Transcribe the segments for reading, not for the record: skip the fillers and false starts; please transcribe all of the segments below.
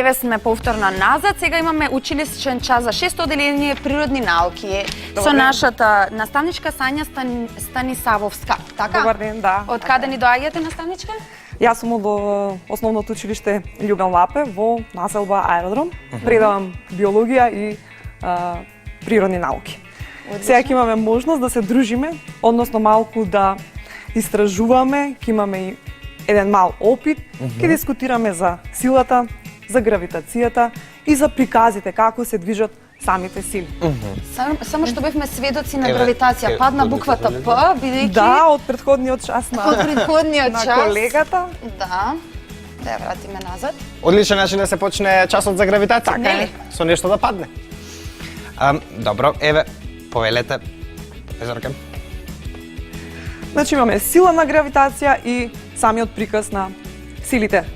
Еве сме повторно назад, сега имаме училишен час за 6 оделение природни науки со нашата наставничка Сања Станисавовска, така? Добар ден, да. Од каде ни доаѓате, наставничка? Јас сум од основното училиште Љубен Лапе во населба Аеродром. Предавам биологија и природни науки. Сега ќе имаме можност да се дружиме, односно малку да истражуваме, ќе имаме и еден мал опит, ќе дискутираме за силата, за гравитацијата и за приказите, како се движат самите сили. Само што бевме сведоци на гравитација, падна буквата П, бидејќи... Да, од претходниот час на колегата. Да, да ја вратиме назад. Одличен начин да се почне часот за гравитација. Така е. Со нешто да падне. Добро, еве, повелете. Зорке. Значи имаме сила на гравитација и самиот приказ на силите.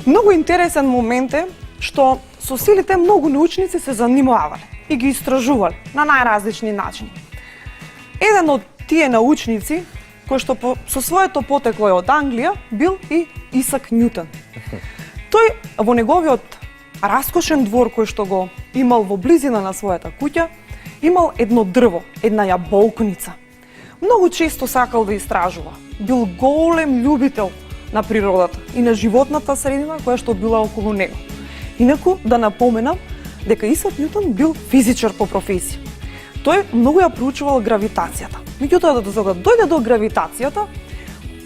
Многу интересен момент е што со силите многу научници се занимавале и ги истражувале на најразлични начини. Еден од тие научници, кој што со своето потекло е од Англија, бил и Исак Њутон. Тој во неговиот раскошен двор кој што го имал во близина на својата куќа, имал едно дрво, една јаболкница. Многу често сакал да истражува. Бил голем љубител на природата и на животната средина која што била околу него. Инаку да напоменам дека Исак Њутон бил физичар по професија. Тој многу ја проучувал гравитацијата. Меѓутоа за да дојде до гравитацијата,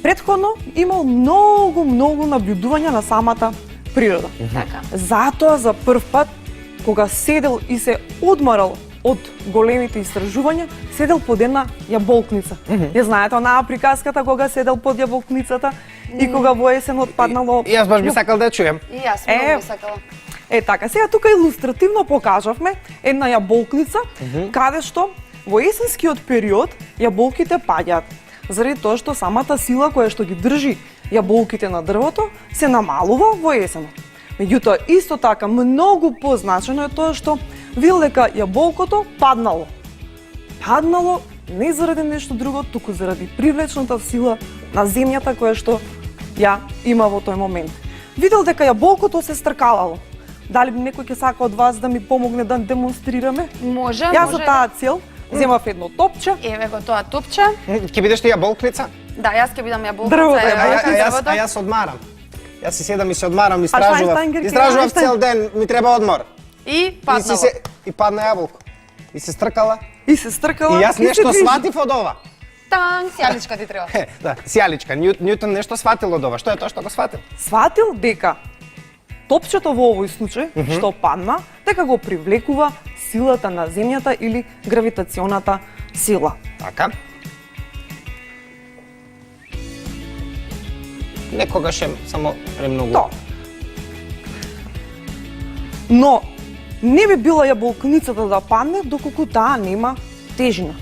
претходно имал многу наблюдувања на самата природа. Така. Затоа за прв пат кога седел и се одмарал од големите истражувања, седел под една јаболкница. Ја знаете онаа приказката кога седел под јаболкницата и кога во есен отпаднало... И јас баш би сакал да ја чуем. И јас многу би сакала. Така, сега тука илустративно покажавме една јаболкница, каде што во есенскиот период јаболките паѓаат, заради тоа што самата сила која што ги држи јаболките на дрвото се намалува во есенот. Меѓутоа, исто така, многу позначено е тоа што видел дека јаболкото паднало. Паднало не заради нешто друго, туку заради привлечната сила на земјата која што ја има во тој момент. Видел дека јаболкото се стркалало. Дали би некој ќе сака од вас да ми помогне да демонстрираме? Може, Јас за може. таа цел земав едно топче. Еве го тоа топче. Ќе бидеш ти јаболкница? Да, јас ќе бидам јаболкница. Дрвото е, А јас одмарам. Јас си седам и се одмарам, Штајнштајнгер ќе истражував Штајн- цел ден, ми треба одмор. И паднало. И падна јаболко. И се стркала. И се стркала. И јас се нешто движи. сватив од ова. Танк, сјаличка ти треба. Да, сјаличка. Њутон нешто сватил од ова. Што е тоа што го сватил? Сватил дека топчето во овој случај, што падна, дека го привлекува силата на земјата или гравитационата сила. Така. Некогаш е само премногу. Тоа. Но не би била јаболкницата да падне доколку таа нема тежина.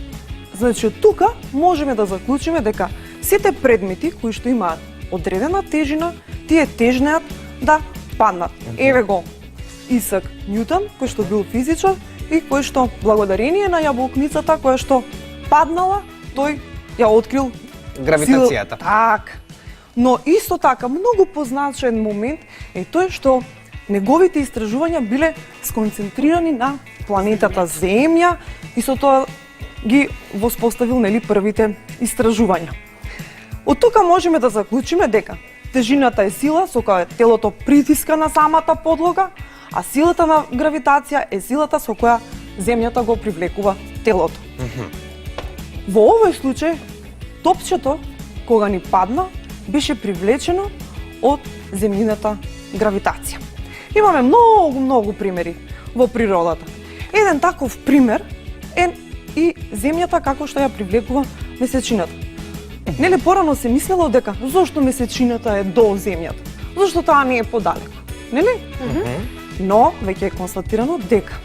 Значи од тука можеме да заклучиме дека сите предмети кои што имаат одредена тежина, тие тежнеат да паднат. Еве го Исак Њутон, кој што бил физичар и кој што благодарение на јаболкницата која што паднала, тој ја открил Гравитацијата. Так. Но исто така многу позначен момент е тој што неговите истражувања биле сконцентрирани на планетата Земја и со тоа ги воспоставил нели првите истражувања. Од тука можеме да заклучиме дека тежината е сила со која телото притиска на самата подлога, а силата на гравитација е силата со која земјата го привлекува телото. Во овој случај топчето кога ни падна беше привлечено од земјината гравитација. Имаме многу примери во природата. Еден таков пример е и земјата како што ја привлекува месечината. Нели порано се мислело дека зошто месечината е до земјата? Зошто таа не е подалеку? Нели? Но веќе е констатирано дека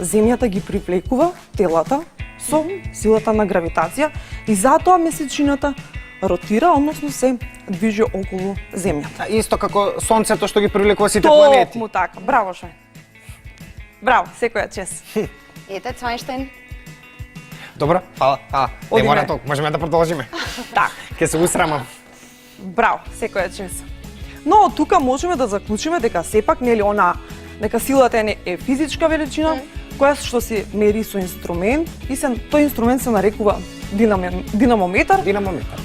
земјата ги привлекува телата со силата на гравитација и затоа месечината ротира, односно се движи околу земјата. Исто како сонцето што ги привлекува сите планети. Токму така. Браво, Шај. Браво, секоја чест. Ете, Цвајнштајн. Добро, фала. Не Одиме. мора толку, можеме да продолжиме. Так. Ке се усрамам. Браво, секоја чест. Но од тука можеме да заклучиме дека сепак нели она нека силата е физичка величина која што се мери со инструмент и тој инструмент се нарекува динамометар,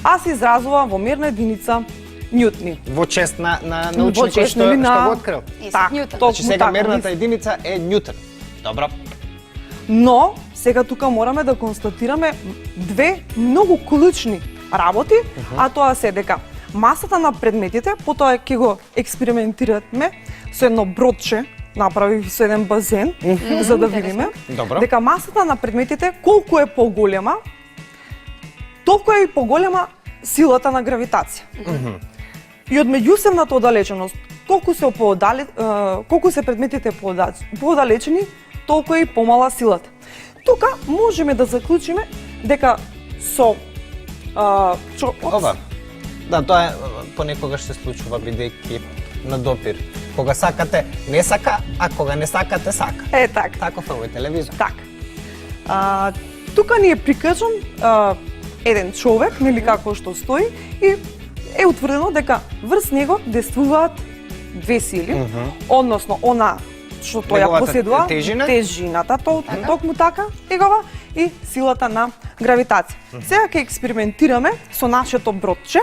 а се изразува во мерна единица Ньютни. Во чест на Во научникот чест, што нели, го открил. Исак Њутон. Значи сега мерната единица е Ньютон. Добро. Но сега тука мораме да констатираме две многу клучни работи, а тоа се дека масата на предметите, потоа ќе го експериментираме со едно бродче, направи со еден базен, за да видиме Добро. дека масата на предметите колку е поголема, толку е и поголема силата на гравитација. И од меѓусебната оддалеченост, колку се предметите поодалечени, толку е и помала силата. Тука можеме да заклучиме дека со Ова. Да, тоа е понекогаш се случува бидејќи на допир. Кога сакате не сака, а кога не сакате сака. Е така. Таков е овој телевизор. Така. Тука ни е прикажан еден човек, нели како што стои, и е утврдено дека врз него действуваат две сили, односно она што тој ја Неговата поседува, тежина? тежината, токму така, негова, и силата на гравитација. Сега ќе експериментираме со нашето бродче.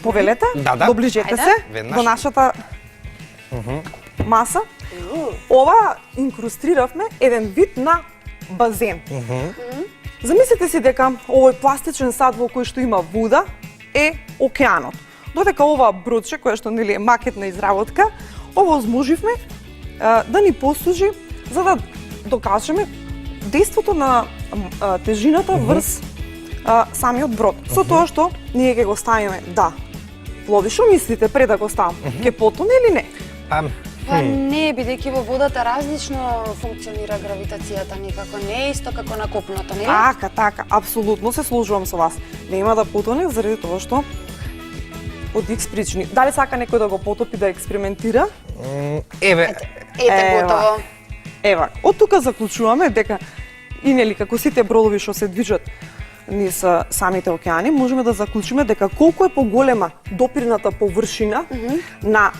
Повелете, Да. доближете Ајде. се Веднаш. до нашата маса. Ова инкрустриравме еден вид на базен. Замислете си дека овој пластичен сад во кој што има вода е океанот. Додека ова бродче, кое што нели е макетна изработка, овозможивме да ни послужи за да докажеме дејството на тежината врз самиот брод. Со тоа што ние ќе го ставиме да плови. Што мислите пред да го ставам? Ќе потоне или не? Па не, бидејќи во водата различно функционира гравитацијата, никако не е исто како на копното, нели? Така, апсолутно се сложувам со вас. Нема да потоне заради тоа што од X причини. Дали сака некој да го потопи да експериментира? Еве, Ете, готово. Ева, од тука заклучуваме дека и нели како сите бродови што се движат низ самите океани, можеме да заклучиме дека колку е поголема допирната површина на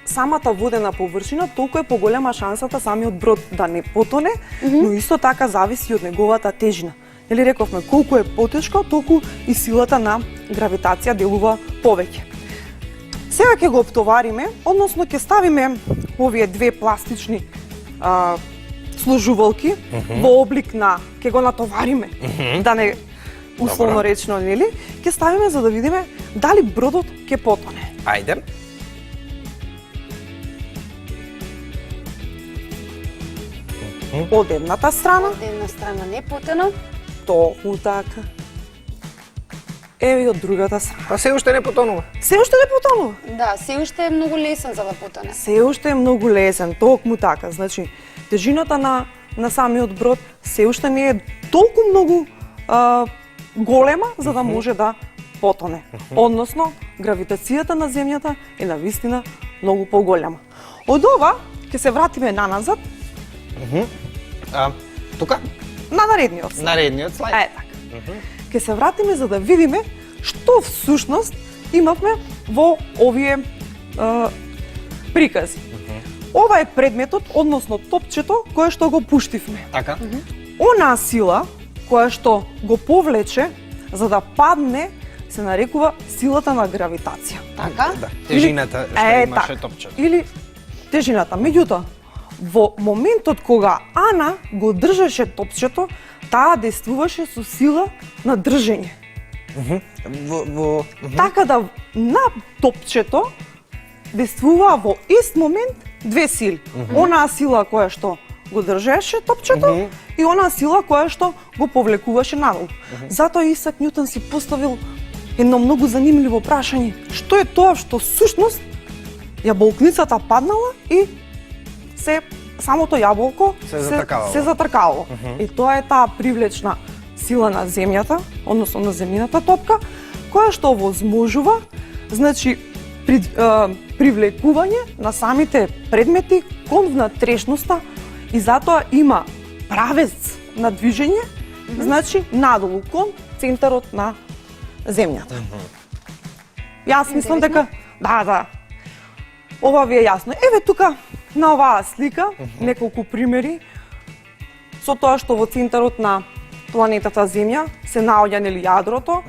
самата водена површина, толку е поголема шансата самиот брод да не потоне, но исто така зависи од неговата тежина. Нели рековме, колку е потешко, толку и силата на гравитација делува повеќе. Сега ќе го оптовариме, односно ќе ставиме овие две пластични сложувалки во облик на, ќе го натовариме, да не условно речено, нели, ќе ставиме за да видиме дали бродот ќе потоне. ајде. Од едната страна, Од една страна не потено, токму така. Еве и од другата страна. Па се уште не потонува. Се уште не потонува. да, се уште е многу лесен за да потоне. Се уште е многу лесен, токму така. Значи, тежината на самиот брод се уште не е толку многу голема за да може да потоне. Односно, гравитацијата на земјата е на вистина многу поголема. Од ова ќе се вратиме наназад Тука? на наредниот слайд. Наредниот слайд. Е така. Ќе се вратиме за да видиме што всушност имавме во овие прикази. Ова е предметот, односно топчето, кое што го пуштивме. Така? Онаа сила која што го повлече за да падне се нарекува силата на гравитација. Така? Да. Тежината што имаше така. топчето. Или тежината. Меѓутоа, во моментот кога Ана го држеше топчето, таа действуваше со сила на држење. Така да на топчето действува во ист момент две сили. Онаа сила која што го држеше топчето и онаа сила која што го повлекуваше надолу. Затоа Исак Њутон си поставил едно многу занимливо прашање. Што е тоа што сушност јаболкницата паднала и самото јаболко се затркало. И тоа е таа привлечна сила на земјата, односно на земјината топка, која што овозможува, значи, привлекување на самите предмети кон внатрешноста и затоа има правец на движење, значи надолу кон центарот на земјата. Јас мислам Интересно. дека да. Ова ви е јасно. Еве тука на оваа слика неколку примери со тоа што во центарот на планетата Земја се наоѓа нели јадрото.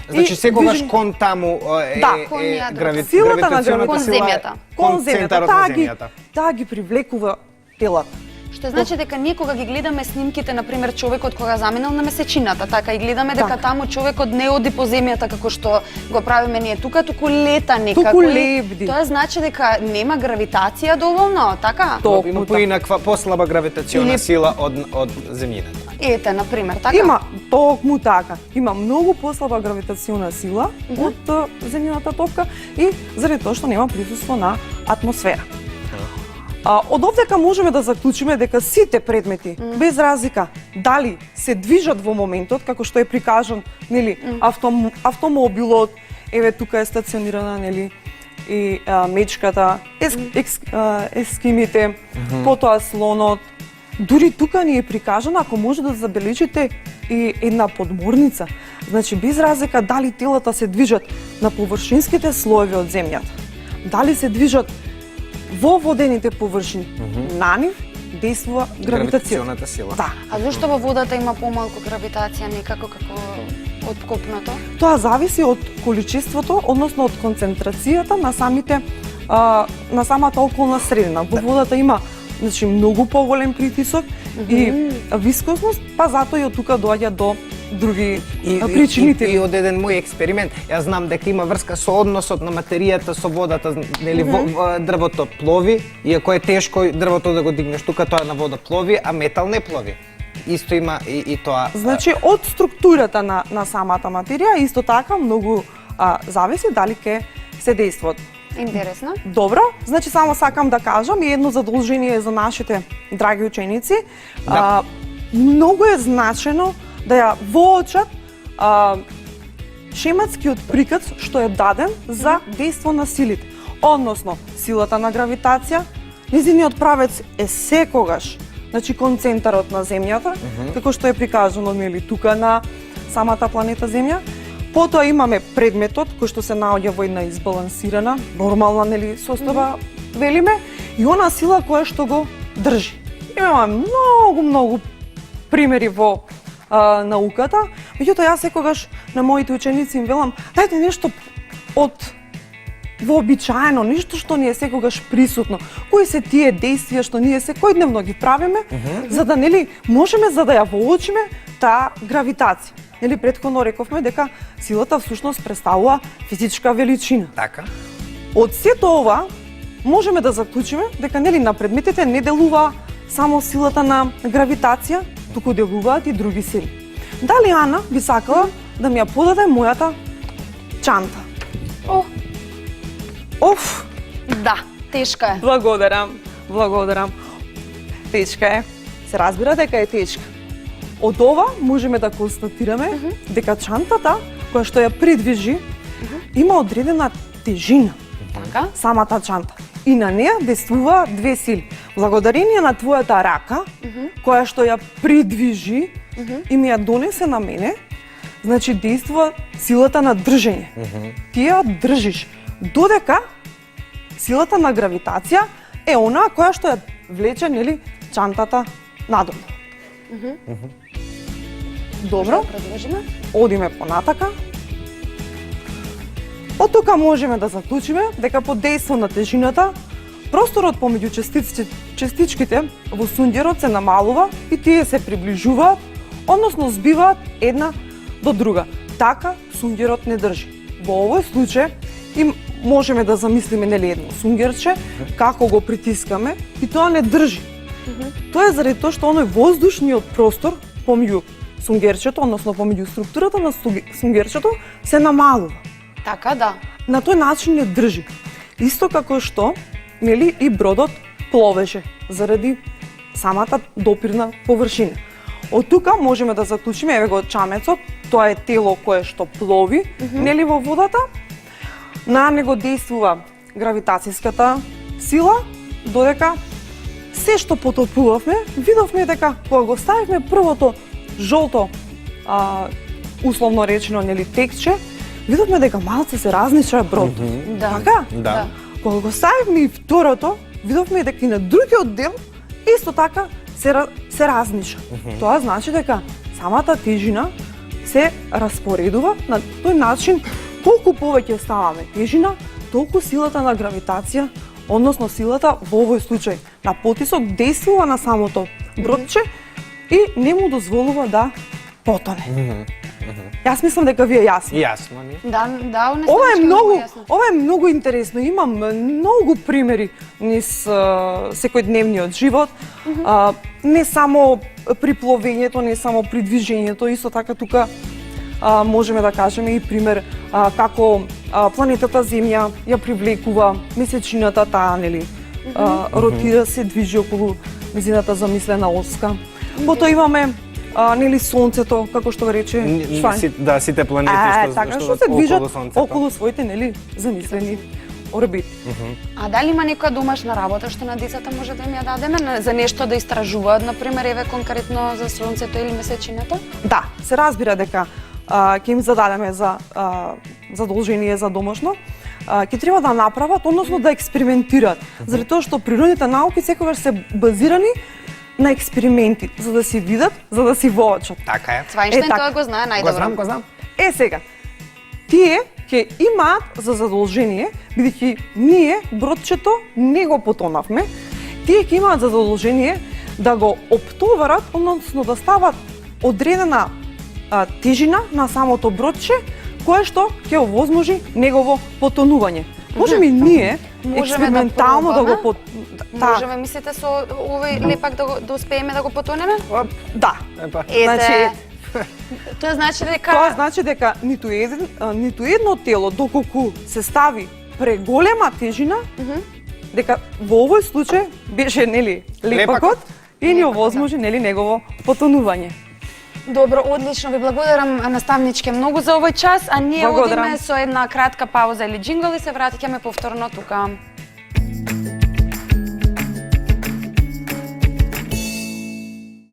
Значи и секогаш движење- кон таму Да, кон јадрото. силата на гравитационата кон сила е земјата. кон кон земјата, центарот на земјата. таа ги привлекува телата. Што значи дека ние кога ги гледаме снимките, на пример човекот кога заминал на месечината, така и гледаме дека таму човекот не оди по земјата како што го правиме ние тука, туку лета некако. Туку лебди. Тоа значи дека нема гравитација доволно, така? Токму Има така. поинаква послаба гравитационна Или- сила од земјината. Ете, на пример, така? Има токму така. Има многу послаба гравитациона сила од земјината топка и заради тоа што нема присуство на атмосфера. Од овдека можеме да заклучиме дека сите предмети, без разлика дали се движат во моментот, како што е прикажан, нели, автомобилот, еве тука е стационирана, нели, и мечката, ескимите, потоа слонот. Дури тука ни е прикажано, ако може да забележите, и една подморница. Значи, без разлика дали телата се движат на површинските слоеви од земјата, дали се движат во водените површини, на нив действува гравитацијата. Гравитационата сила. Да. А зошто во водата има помалку гравитација некако како од копното? Тоа зависи од количеството, односно од концентрацијата на на самата околна средина. Во водата има значи многу поголем притисок и вискозност, па затоа и од тука доаѓа до други причините. И од еден мој експеримент, јас знам дека има врска со односот на материјата со водата, нели дрвото плови, иако е тешко дрвото да го дигнеш тука, тоа на вода плови, а метал не плови. Исто има и тоа. Значи од структурата на самата материја исто така многу зависи дали ќе се действат. Интересно. Добро, значи само сакам да кажам и едно задолжение за нашите драги ученици. Да. Многу е значено да ја воочат шематскиот приказ што е даден за дејство на силите. Односно, силата на гравитација, низиниот правец е секогаш, значи кон центарот на земјата, како што е прикажано нели тука на самата планета Земја. Потоа имаме предметот кој што се наоѓа во една избалансирана, нормална нели состава, велиме, и она сила која што го држи. Имаме многу примери во науката, меѓутоа јас секогаш на моите ученици им велам, дајте нешто од вообичаено, нешто што ни е секогаш присутно. Кои се тие действија што ние секојдневно ги правиме, за да нели можеме за да ја воочиме таа гравитација. Нели претходно рековме дека силата всушност представува физичка величина. Така. Од сето ова можеме да заклучиме дека нели на предметите не делува само силата на гравитација, туку делуваат и други сили. Дали Ана би сакала да ми ја подаде мојата чанта? Оф, Да, тешка е. благодарам. Тешка е. Се разбира дека е тешка. Од ова можеме да констатираме дека чантата која што ја придвижи има одредена тежина. Така? Самата чанта. И на неа действува две сили. Благодарение на твојата рака, која што ја придвижи и ми ја донесе на мене, значи действува силата на држење. Ти ја држиш. Додека силата на гравитација е онаа која што ја влече, нели, чантата надолу. Добро, Продолжиме. одиме понатака. Од тука можеме да заклучиме дека под дејство на тежината, просторот помеѓу частичките во сундерот се намалува и тие се приближуваат, односно збиваат една до друга. Така сундерот не држи. Во овој случај и можеме да замислиме нели едно сунгерче, како го притискаме и тоа не држи. Тоа е заради тоа што оној воздушниот простор помеѓу сунгерчето, односно помеѓу структурата на сунгерчето се намалува. Така, да. На тој начин не држи. Исто како што, нели, и бродот пловеше заради самата допирна површина. Од тука можеме да заклучиме, еве го чамецот, тоа е тело кое што плови, нели, во водата. На него действува гравитацијската сила, додека се што потопувавме, видовме дека кога го ставивме првото жолто, условно речено, нели, текче, видовме дека малце се разнича брод. Да. Така? Да. Кога го ставивме и второто, видовме дека и на другиот дел исто така се разниша. Тоа значи дека самата тежина се распоредува на тој начин, колку повеќе ставаме тежина, толку силата на гравитација, односно силата во овој случај на потисок действува на самото бродче и не му дозволува да потоне. Јас мислам дека ви е јасно. Јасно ни. Да, Ова е многу интересно. Имам многу примери низ секојдневниот живот. Не само при пловењето, не само при движењето, исто така тука можеме да кажеме и пример како планетата Земја ја привлекува месечината таа, нели? Ротира се, движи околу нејзината замислена оска. Потоа имаме нели сонцето, како што го рече Швајн. Да, сите планети што се движат сонцето. околу своите нели замислени орбити. А дали има некоја домашна работа што на децата може да им ја дадеме за нешто да истражуваат, например, еве конкретно за сонцето или месечината? Да, се разбира дека ќе им зададеме за задолжение за домашно. Ќе треба да направат, односно да експериментираат, заради тоа што природните науки секогаш се базирани на експерименти, за да си видат, за да си воочат. Така е. Цвајнштајн тоа го знае најдобро. Го знам. Сега, тие ќе имаат за задолжение, бидејќи ние бродчето не го потонавме, тие ќе имаат за задолжение да го оптоварат, односно да стават одредена тежина на самото бродче, кое што ќе овозможи негово потонување. Можеме и ние експериментално да го Можеме, мислите, со овој лепак да успееме да го потонеме? Да. Ете, тоа значи дека... Тоа значи дека ниту едно тело, доколку се стави преголема тежина, дека во овој случај беше, нели, лепакот и ни овозможи, нели, негово потонување. Добро, одлично, ви благодарам наставничке многу за овој час, а ние одиме со една кратка пауза или джингл и се враќаме повторно тука.